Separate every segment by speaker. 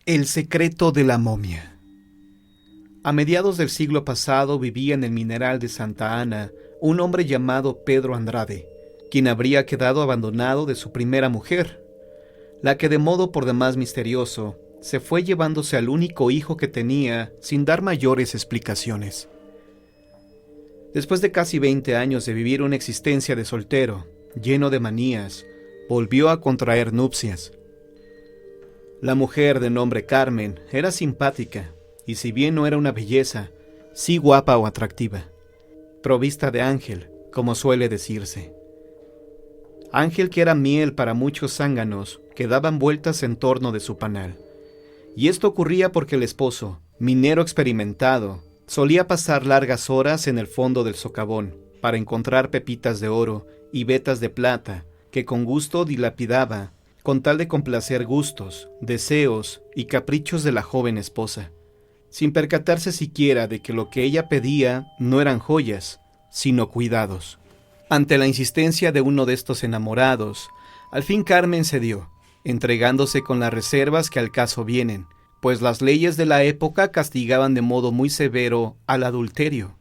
Speaker 1: El secreto de la momia. A mediados del siglo pasado vivía en el mineral de Santa Ana un hombre llamado Pedro Andrade, quien habría quedado abandonado de su primera mujer, la que de modo por demás misterioso se fue llevándose al único hijo que tenía sin dar mayores explicaciones. Después de casi 20 años de vivir una existencia de soltero, lleno de manías, volvió a contraer nupcias. La mujer de nombre Carmen era simpática, y si bien no era una belleza, sí guapa o atractiva, provista de ángel, como suele decirse. Ángel que era miel para muchos zánganos que daban vueltas en torno de su panal. Y esto ocurría porque el esposo, minero experimentado, solía pasar largas horas en el fondo del socavón para encontrar pepitas de oro y vetas de plata que con gusto dilapidaba con tal de complacer gustos, deseos y caprichos de la joven esposa, sin percatarse siquiera de que lo que ella pedía no eran joyas, sino cuidados. Ante la insistencia de uno de estos enamorados, al fin Carmen cedió, entregándose con las reservas que al caso vienen, pues las leyes de la época castigaban de modo muy severo al adulterio.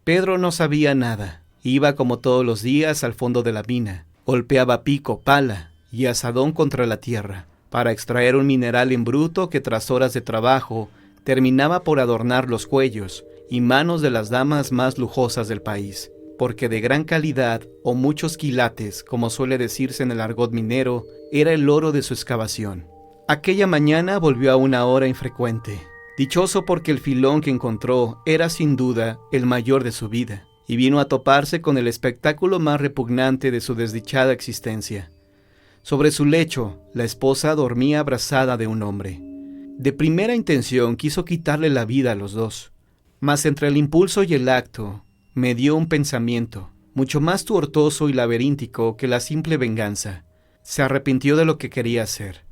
Speaker 1: Pedro no sabía nada, iba como todos los días al fondo de la mina, golpeaba pico, pala y azadón contra la tierra, para extraer un mineral en bruto que tras horas de trabajo terminaba por adornar los cuellos y manos de las damas más lujosas del país, porque de gran calidad o muchos quilates, como suele decirse en el argot minero, era el oro de su excavación. Aquella mañana volvió a una hora infrecuente, dichoso porque el filón que encontró era sin duda el mayor de su vida, y vino a toparse con el espectáculo más repugnante de su desdichada existencia. Sobre su lecho, la esposa dormía abrazada de un hombre. De primera intención quiso quitarle la vida a los dos, mas entre el impulso y el acto, me dio un pensamiento, mucho más tortuoso y laberíntico que la simple venganza. Se arrepintió de lo que quería hacer,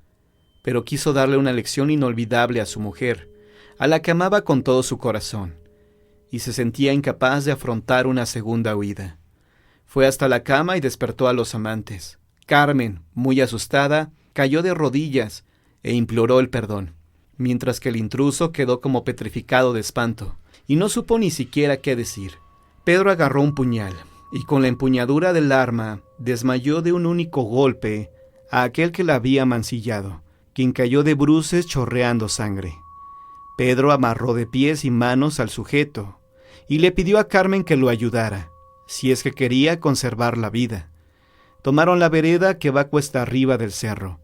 Speaker 1: pero quiso darle una lección inolvidable a su mujer, a la que amaba con todo su corazón, y se sentía incapaz de afrontar una segunda huida. Fue hasta la cama y despertó a los amantes. Carmen, muy asustada, cayó de rodillas e imploró el perdón, mientras que el intruso quedó como petrificado de espanto, y no supo ni siquiera qué decir. Pedro agarró un puñal, y con la empuñadura del arma desmayó de un único golpe a aquel que la había mancillado, quien cayó de bruces chorreando sangre. Pedro amarró de pies y manos al sujeto, y le pidió a Carmen que lo ayudara, si es que quería conservar la vida. Tomaron la vereda que va cuesta arriba del cerro.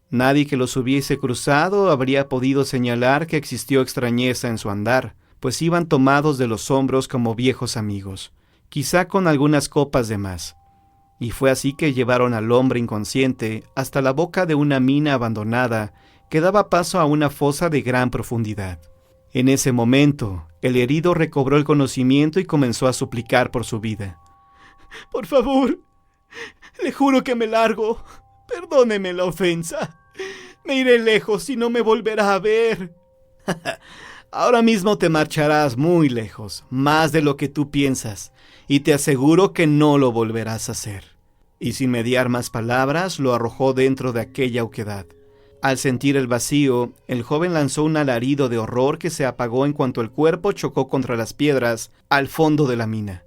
Speaker 1: Nadie que los hubiese cruzado habría podido señalar que existió extrañeza en su andar, pues iban tomados de los hombros como viejos amigos, quizá con algunas copas de más. Y fue así que llevaron al hombre inconsciente hasta la boca de una mina abandonada que daba paso a una fosa de gran profundidad. En ese momento, el herido recobró el conocimiento y comenzó a suplicar por su vida. «Por favor, le juro que me largo. Perdóneme la ofensa. Me iré lejos y no me volverá a ver». «Ahora mismo te marcharás muy lejos, más de lo que tú piensas, y te aseguro que no lo volverás a hacer». Y sin mediar más palabras, lo arrojó dentro de aquella oquedad. Al sentir el vacío, el joven lanzó un alarido de horror que se apagó en cuanto el cuerpo chocó contra las piedras al fondo de la mina.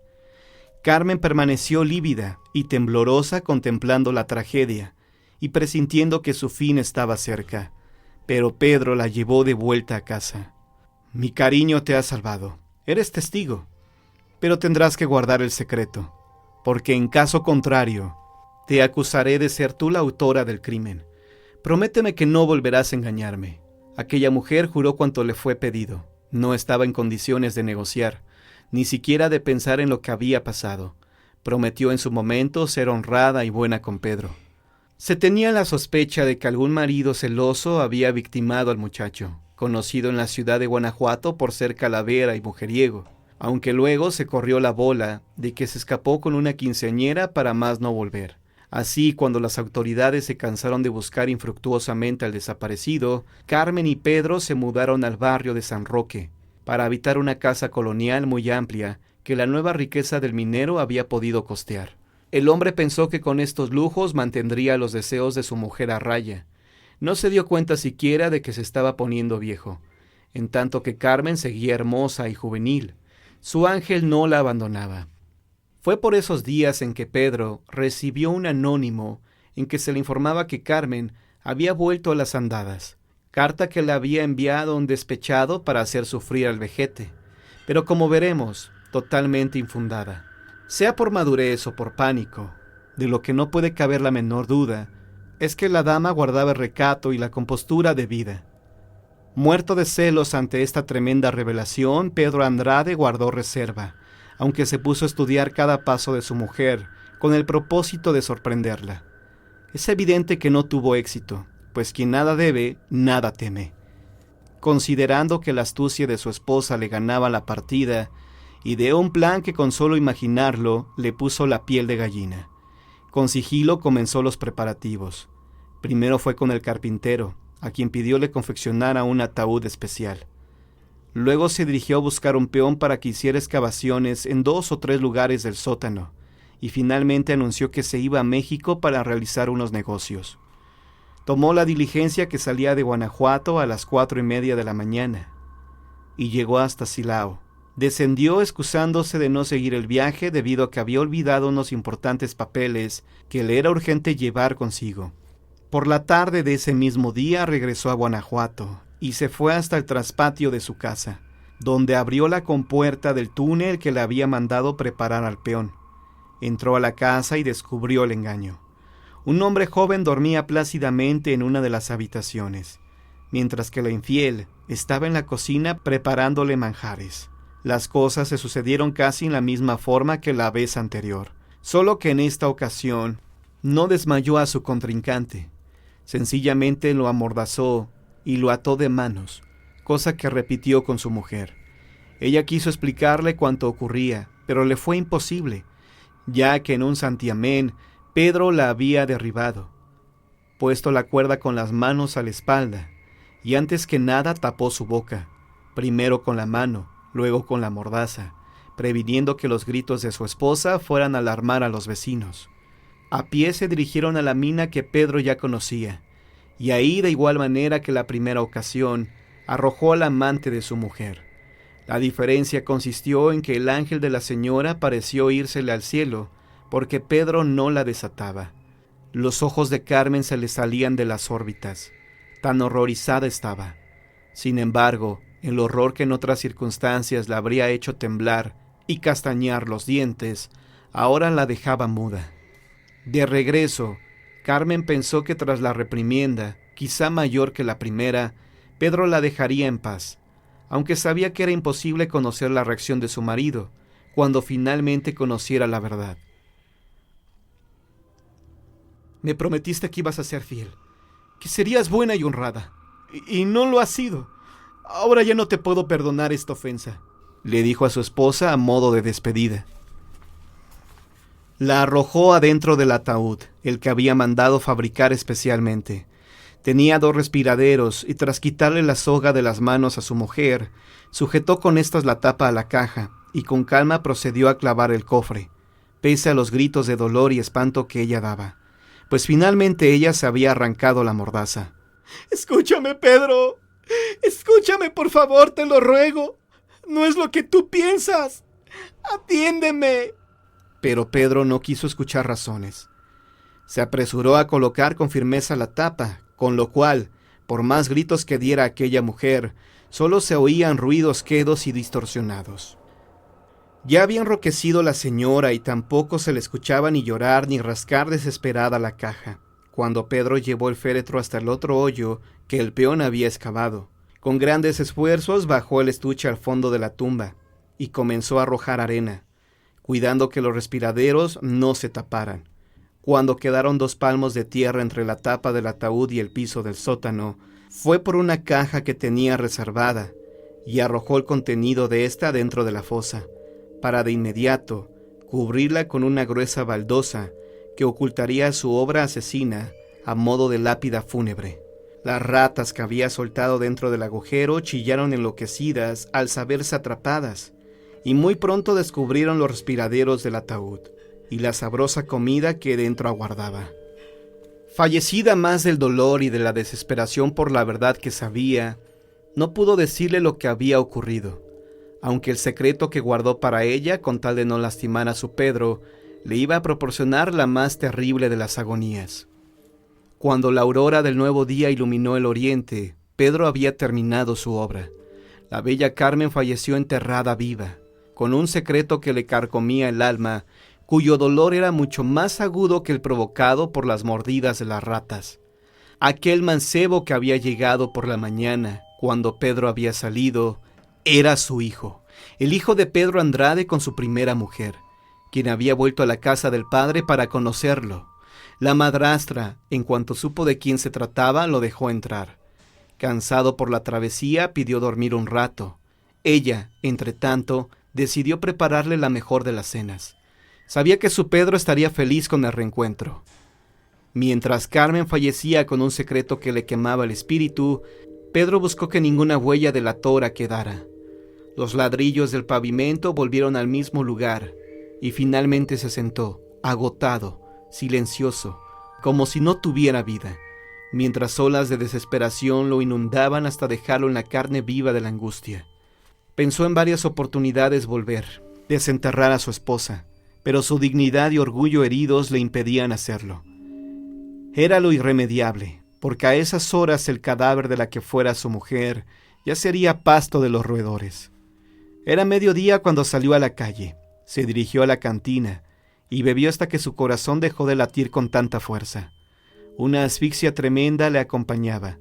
Speaker 1: Carmen permaneció lívida y temblorosa contemplando la tragedia y presintiendo que su fin estaba cerca, pero Pedro la llevó de vuelta a casa. «Mi cariño te ha salvado, eres testigo, pero tendrás que guardar el secreto, porque en caso contrario, te acusaré de ser tú la autora del crimen. Prométeme que no volverás a engañarme». Aquella mujer juró cuanto le fue pedido. No estaba en condiciones de negociar, ni siquiera de pensar en lo que había pasado. Prometió en su momento ser honrada y buena con Pedro. Se tenía la sospecha de que algún marido celoso había victimado al muchacho, conocido en la ciudad de Guanajuato por ser calavera y mujeriego, aunque luego se corrió la bola de que se escapó con una quinceañera para más no volver. Así, cuando las autoridades se cansaron de buscar infructuosamente al desaparecido, Carmen y Pedro se mudaron al barrio de San Roque, para habitar una casa colonial muy amplia que la nueva riqueza del minero había podido costear. El hombre pensó que con estos lujos mantendría los deseos de su mujer a raya. No se dio cuenta siquiera de que se estaba poniendo viejo, en tanto que Carmen seguía hermosa y juvenil. Su ángel no la abandonaba. Fue por esos días en que Pedro recibió un anónimo en que se le informaba que Carmen había vuelto a las andadas, carta que le había enviado un despechado para hacer sufrir al vejete, pero como veremos, totalmente infundada. Sea por madurez o por pánico, de lo que no puede caber la menor duda, es que la dama guardaba el recato y la compostura debida. Muerto de celos ante esta tremenda revelación, Pedro Andrade guardó reserva, aunque se puso a estudiar cada paso de su mujer, con el propósito de sorprenderla. Es evidente que no tuvo éxito, pues quien nada debe, nada teme. Considerando que la astucia de su esposa le ganaba la partida, ideó un plan que con solo imaginarlo le puso la piel de gallina. Con sigilo comenzó los preparativos. Primero fue con el carpintero, a quien pidió le confeccionara un ataúd especial. Luego se dirigió a buscar un peón para que hiciera excavaciones en 2 o 3 lugares del sótano, y finalmente anunció que se iba a México para realizar unos negocios. Tomó la diligencia que salía de Guanajuato a las 4:30 de la mañana, y llegó hasta Silao. Descendió excusándose de no seguir el viaje debido a que había olvidado unos importantes papeles que le era urgente llevar consigo. Por la tarde de ese mismo día regresó a Guanajuato y se fue hasta el traspatio de su casa, donde abrió la compuerta del túnel que le había mandado preparar al peón. Entró a la casa y descubrió el engaño. Un hombre joven dormía plácidamente en una de las habitaciones, mientras que la infiel estaba en la cocina preparándole manjares. Las cosas se sucedieron casi en la misma forma que la vez anterior, solo que en esta ocasión no desmayó a su contrincante. Sencillamente lo amordazó y lo ató de manos, cosa que repitió con su mujer. Ella quiso explicarle cuánto ocurría, pero le fue imposible, ya que en un santiamén Pedro la había derribado, puesto la cuerda con las manos a la espalda, y antes que nada tapó su boca, primero con la mano, luego con la mordaza, previniendo que los gritos de su esposa fueran a alarmar a los vecinos. A pie se dirigieron a la mina que Pedro ya conocía, y ahí, de igual manera que la primera ocasión, arrojó al amante de su mujer. La diferencia consistió en que el ángel de la señora pareció írsele al cielo, porque Pedro no la desataba. Los ojos de Carmen se le salían de las órbitas, tan horrorizada estaba. Sin embargo, el horror que en otras circunstancias la habría hecho temblar y castañar los dientes, ahora la dejaba muda. De regreso, Carmen pensó que tras la reprimienda, quizá mayor que la primera, Pedro la dejaría en paz, aunque sabía que era imposible conocer la reacción de su marido, cuando finalmente conociera la verdad. Me prometiste que ibas a ser fiel, que serías buena y honrada, y no lo has sido. Ahora ya no te puedo perdonar esta ofensa, le dijo a su esposa a modo de despedida. La arrojó adentro del ataúd, el que había mandado fabricar especialmente. Tenía 2 respiraderos y tras quitarle la soga de las manos a su mujer, sujetó con estas la tapa a la caja y con calma procedió a clavar el cofre, pese a los gritos de dolor y espanto que ella daba, pues finalmente ella se había arrancado la mordaza. «Escúchame, Pedro. Escúchame, por favor, te lo ruego. No es lo que tú piensas. Atiéndeme». Pero Pedro no quiso escuchar razones. Se apresuró a colocar con firmeza la tapa, con lo cual, por más gritos que diera aquella mujer, solo se oían ruidos quedos y distorsionados. Ya había enroquecido la señora y tampoco se le escuchaba ni llorar ni rascar desesperada la caja, cuando Pedro llevó el féretro hasta el otro hoyo que el peón había excavado. Con grandes esfuerzos bajó el estuche al fondo de la tumba y comenzó a arrojar arena, cuidando que los respiraderos no se taparan. Cuando quedaron 2 palmos de tierra entre la tapa del ataúd y el piso del sótano, fue por una caja que tenía reservada y arrojó el contenido de ésta dentro de la fosa, para de inmediato cubrirla con una gruesa baldosa que ocultaría su obra asesina a modo de lápida fúnebre. Las ratas que había soltado dentro del agujero chillaron enloquecidas al saberse atrapadas, y muy pronto descubrieron los respiraderos del ataúd y la sabrosa comida que dentro aguardaba. Fallecida más del dolor y de la desesperación por la verdad que sabía, no pudo decirle lo que había ocurrido, aunque el secreto que guardó para ella, con tal de no lastimar a su Pedro, le iba a proporcionar la más terrible de las agonías. Cuando la aurora del nuevo día iluminó el oriente, Pedro había terminado su obra. La bella Carmen falleció enterrada viva, con un secreto que le carcomía el alma, cuyo dolor era mucho más agudo que el provocado por las mordidas de las ratas. Aquel mancebo que había llegado por la mañana, cuando Pedro había salido, era su hijo, el hijo de Pedro Andrade con su primera mujer, quien había vuelto a la casa del padre para conocerlo. La madrastra, en cuanto supo de quién se trataba, lo dejó entrar. Cansado por la travesía, pidió dormir un rato. Ella, entre tanto, decidió prepararle la mejor de las cenas. Sabía que su Pedro estaría feliz con el reencuentro. Mientras Carmen fallecía con un secreto que le quemaba el espíritu, Pedro buscó que ninguna huella de la tora quedara. Los ladrillos del pavimento volvieron al mismo lugar, y finalmente se sentó, agotado, silencioso, como si no tuviera vida, mientras olas de desesperación lo inundaban hasta dejarlo en la carne viva de la angustia. Pensó en varias oportunidades volver, desenterrar a su esposa, pero su dignidad y orgullo heridos le impedían hacerlo. Era lo irremediable, porque a esas horas el cadáver de la que fuera su mujer ya sería pasto de los roedores. Era mediodía cuando salió a la calle, se dirigió a la cantina y bebió hasta que su corazón dejó de latir con tanta fuerza. Una asfixia tremenda le acompañaba.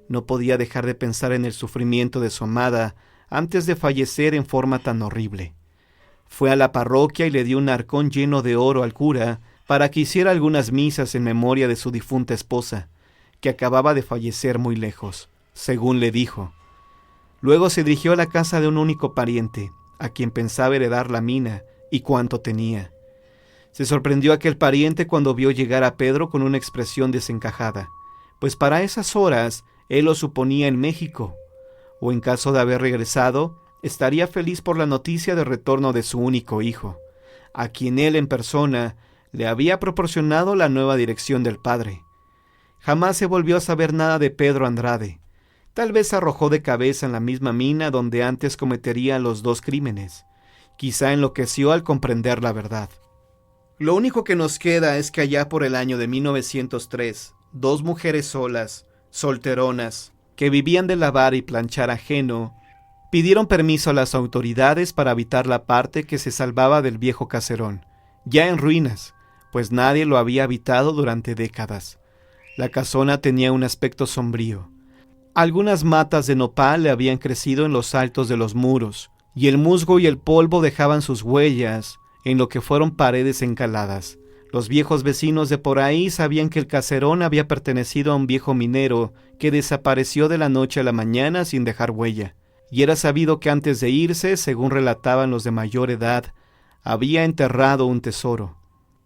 Speaker 1: No podía dejar de pensar en el sufrimiento de su amada antes de fallecer en forma tan horrible. Fue a la parroquia y le dio un arcón lleno de oro al cura para que hiciera algunas misas en memoria de su difunta esposa, que acababa de fallecer muy lejos, según le dijo. Luego se dirigió a la casa de un único pariente, a quien pensaba heredar la mina y cuanto tenía. Se sorprendió aquel pariente cuando vio llegar a Pedro con una expresión desencajada, pues para esas horas él lo suponía en México, o en caso de haber regresado, estaría feliz por la noticia de retorno de su único hijo, a quien él en persona le había proporcionado la nueva dirección del padre. Jamás se volvió a saber nada de Pedro Andrade. Tal vez se arrojó de cabeza en la misma mina donde antes cometería los dos crímenes. Quizá enloqueció al comprender la verdad. Lo único que nos queda es que allá por el año de 1903, dos mujeres solas, solteronas, que vivían de lavar y planchar ajeno, pidieron permiso a las autoridades para habitar la parte que se salvaba del viejo caserón, ya en ruinas, pues nadie lo había habitado durante décadas. La casona tenía un aspecto sombrío. Algunas matas de nopal le habían crecido en los altos de los muros, y el musgo y el polvo dejaban sus huellas en lo que fueron paredes encaladas. Los viejos vecinos de por ahí sabían que el caserón había pertenecido a un viejo minero que desapareció de la noche a la mañana sin dejar huella, y era sabido que antes de irse, según relataban los de mayor edad, había enterrado un tesoro.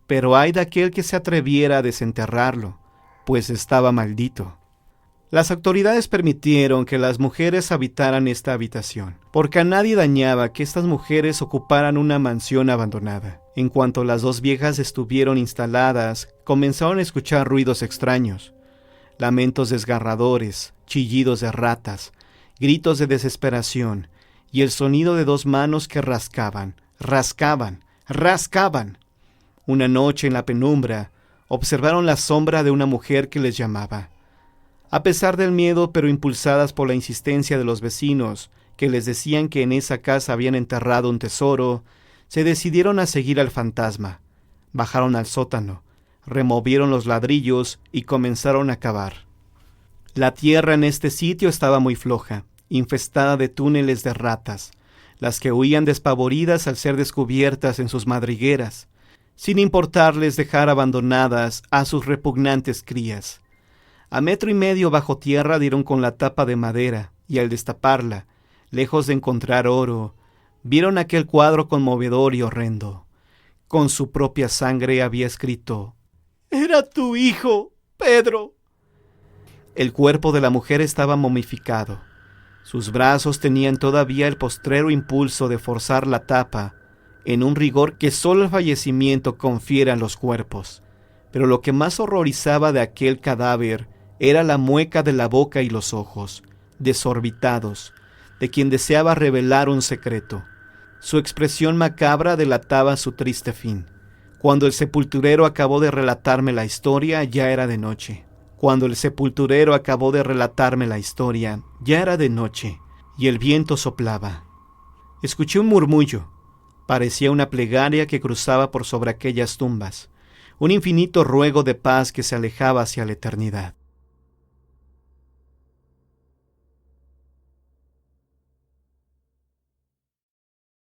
Speaker 1: Pero ay de aquel que se atreviera a desenterrarlo, pues estaba maldito. Las autoridades permitieron que las mujeres habitaran esta habitación, porque a nadie dañaba que estas mujeres ocuparan una mansión abandonada. En cuanto las dos viejas estuvieron instaladas, comenzaron a escuchar ruidos extraños, lamentos desgarradores, chillidos de ratas, gritos de desesperación y el sonido de dos manos que rascaban, rascaban, rascaban. Una noche en la penumbra, observaron la sombra de una mujer que les llamaba. A pesar del miedo, pero impulsadas por la insistencia de los vecinos, que les decían que en esa casa habían enterrado un tesoro, se decidieron a seguir al fantasma. Bajaron al sótano, removieron los ladrillos y comenzaron a cavar. La tierra en este sitio estaba muy floja, infestada de túneles de ratas, las que huían despavoridas al ser descubiertas en sus madrigueras, sin importarles dejar abandonadas a sus repugnantes crías. A 1,5 metros bajo tierra dieron con la tapa de madera, y al destaparla, lejos de encontrar oro, vieron aquel cuadro conmovedor y horrendo. Con su propia sangre había escrito: «Era tu hijo, Pedro». El cuerpo de la mujer estaba momificado. Sus brazos tenían todavía el postrero impulso de forzar la tapa, en un rigor que solo el fallecimiento confiere a los cuerpos. pero lo que más horrorizaba de aquel cadáver era la mueca de la boca y los ojos, desorbitados, de quien deseaba revelar un secreto. Su expresión macabra delataba su triste fin. Cuando el sepulturero acabó de relatarme la historia, ya era de noche. Y el viento soplaba. Escuché un murmullo. Parecía una plegaria que cruzaba por sobre aquellas tumbas, un infinito ruego de paz que se alejaba hacia la eternidad.